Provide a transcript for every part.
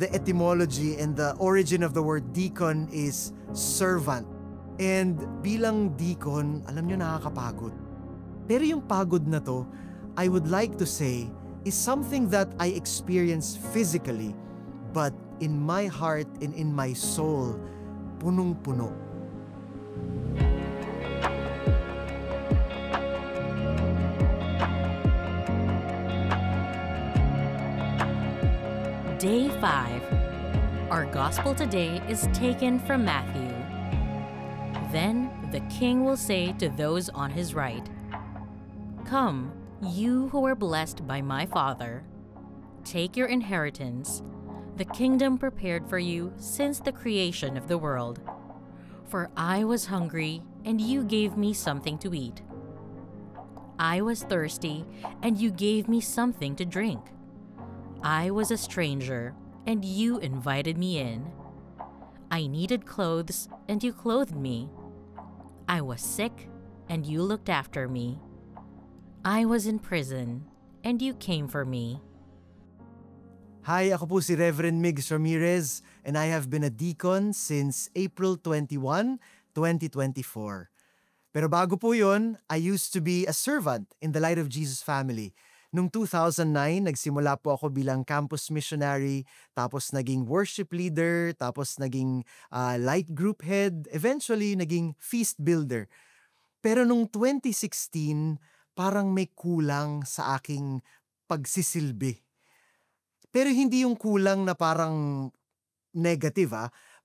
the etymology and the origin of the word deacon is servant. And bilang deacon, alam nyo, nakakapagod. Pero yung pagod na to, I would like to say, is something that I experience physically, but in my heart and in my soul, punong-puno. Day 5. Our gospel today is taken from Matthew. Then the king will say to those on his right, "Come, you who are blessed by my Father. Take your inheritance, the kingdom prepared for you since the creation of the world. For I was hungry, and you gave me something to eat. I was thirsty, and you gave me something to drink. I was a stranger, and you invited me in. I needed clothes, and you clothed me. I was sick, and you looked after me. I was in prison, and you came for me." Hi, ako po si Reverend Migs Ramirez, and I have been a deacon since April 21, 2024. Pero bago po yun, I used to be a servant in the Light of Jesus family. Noong 2009, nagsimula po ako bilang campus missionary, tapos naging worship leader, tapos naging light group head, eventually naging feast builder. Pero noong 2016, parang may kulang sa aking pagsisilbi. Pero hindi yung kulang na parang negative,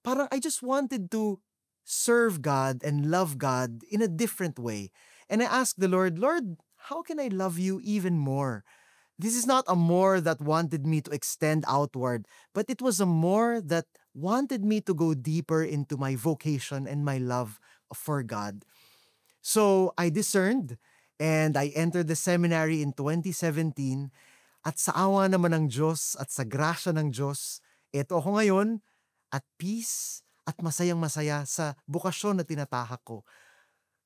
Parang I just wanted to serve God and love God in a different way. And I asked the Lord, how can I love you even more? This is not a more that wanted me to extend outward, but it was a more that wanted me to go deeper into my vocation and my love for God. So I discerned and I entered the seminary in 2017 at sa awa naman ng Diyos at sa grasya ng Diyos, eto ako ngayon at peace at masayang-masaya sa bukasyon na tinatahak ko.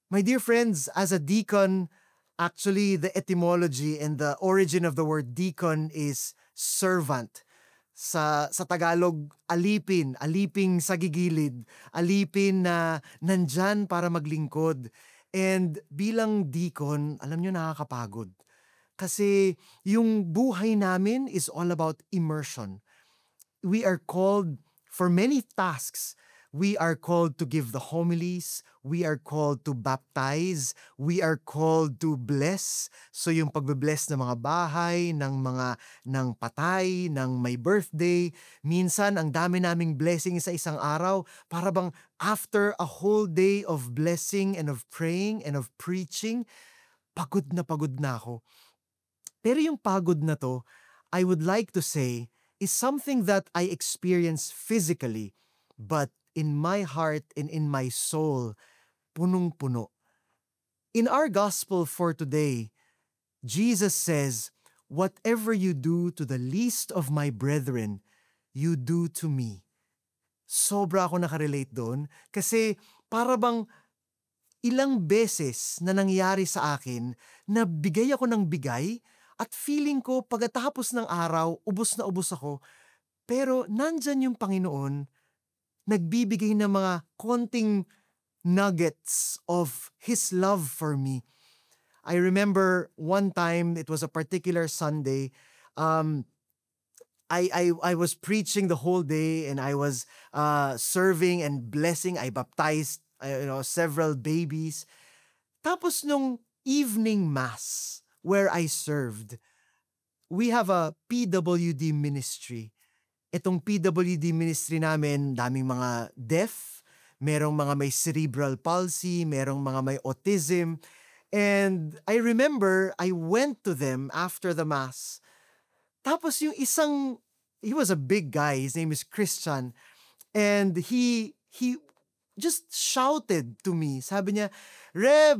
My dear friends, as a deacon, actually, the etymology and the origin of the word deacon is servant. Sa Tagalog, aliping sa gigilid, alipin na nandyan para maglingkod. And bilang deacon, alam nyo, nakakapagod. Kasi yung buhay namin is all about immersion. We are called for many tasks. We are called to give the homilies. We are called to baptize. We are called to bless. So yung pagbe-bless ng mga bahay, ng patay, ng may birthday. Minsan, ang dami naming blessing sa isang araw. Para bang after a whole day of blessing and of praying and of preaching, pagod na ako. Pero yung pagod na to, I would like to say, is something that I experience physically, but in my heart and in my soul, punong-puno. In our gospel for today, Jesus says, "Whatever you do to the least of my brethren, you do to me." Sobra ako nakarelate doon kasi para bang ilang beses na nangyari sa akin na bigay ako ng bigay at feeling ko pagkatapos ng araw, ubos na ubos ako. Pero nandyan yung Panginoon, nagbibigay ng mga konting nuggets of His love for me. I remember one time, it was a particular Sunday, I was preaching the whole day and I was serving and blessing. I baptized several babies. Tapos nung evening mass where I served, we have a PWD ministry. Itong PWD ministry namin, daming mga deaf, merong mga may cerebral palsy, merong mga may autism. And I remember, I went to them after the mass. Tapos yung he was a big guy, his name is Christian. And he just shouted to me. Sabi niya, "Reb,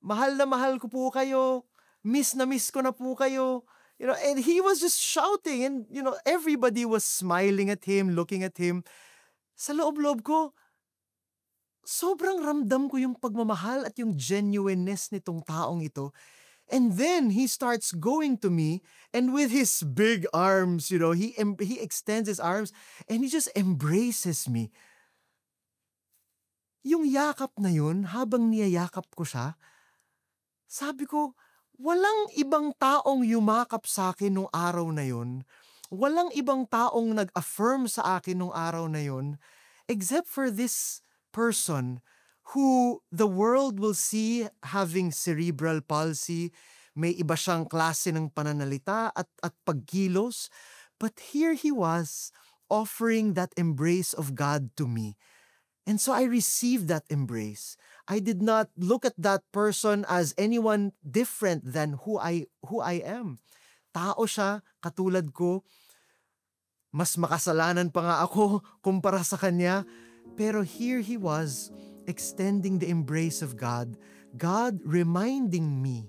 mahal na mahal ko po kayo. Miss na miss ko na po kayo." And he was just shouting and, everybody was smiling at him, looking at him. Sa loob-loob ko, sobrang ramdam ko yung pagmamahal at yung genuineness nitong taong ito. And then he starts going to me, and with his big arms, he extends his arms and he just embraces me. Yung yakap na yun, habang niyayakap ko siya, sabi ko, walang ibang taong yumakap sa akin nung araw na yun. Walang ibang taong nag-affirm sa akin nung araw na yun, except for this person who the world will see having cerebral palsy, may iba siyang klase ng pananalita at pagkilos. But here he was, offering that embrace of God to me. And so I received that embrace. I did not look at that person as anyone different than who I am. Tao siya, katulad ko. Mas makasalanan pa nga ako kumpara sa kanya. Pero here he was, extending the embrace of God. God reminding me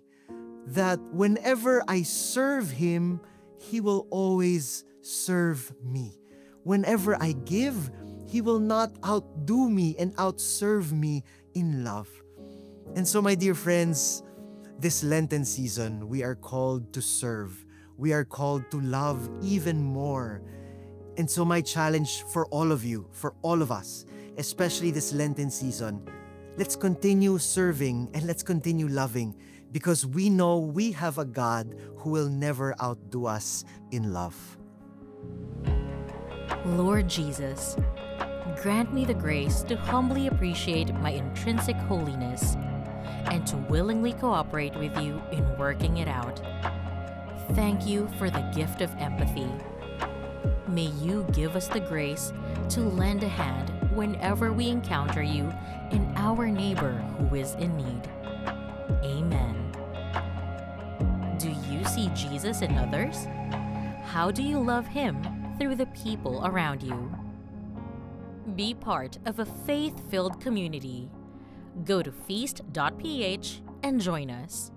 that whenever I serve Him, He will always serve me. Whenever I give, He will not outdo me and outserve me in love. And so, my dear friends, this Lenten season, we are called to serve. We are called to love even more. And so my challenge for all of you, for all of us, especially this Lenten season, let's continue serving and let's continue loving, because we know we have a God who will never outdo us in love. Lord Jesus, grant me the grace to humbly appreciate my intrinsic holiness and to willingly cooperate with you in working it out. Thank you for the gift of empathy. May you give us the grace to lend a hand whenever we encounter you in our neighbor who is in need. Amen. Do you see Jesus in others? How do you love Him through the people around you? Be part of a faith-filled community. Go to feast.ph and join us.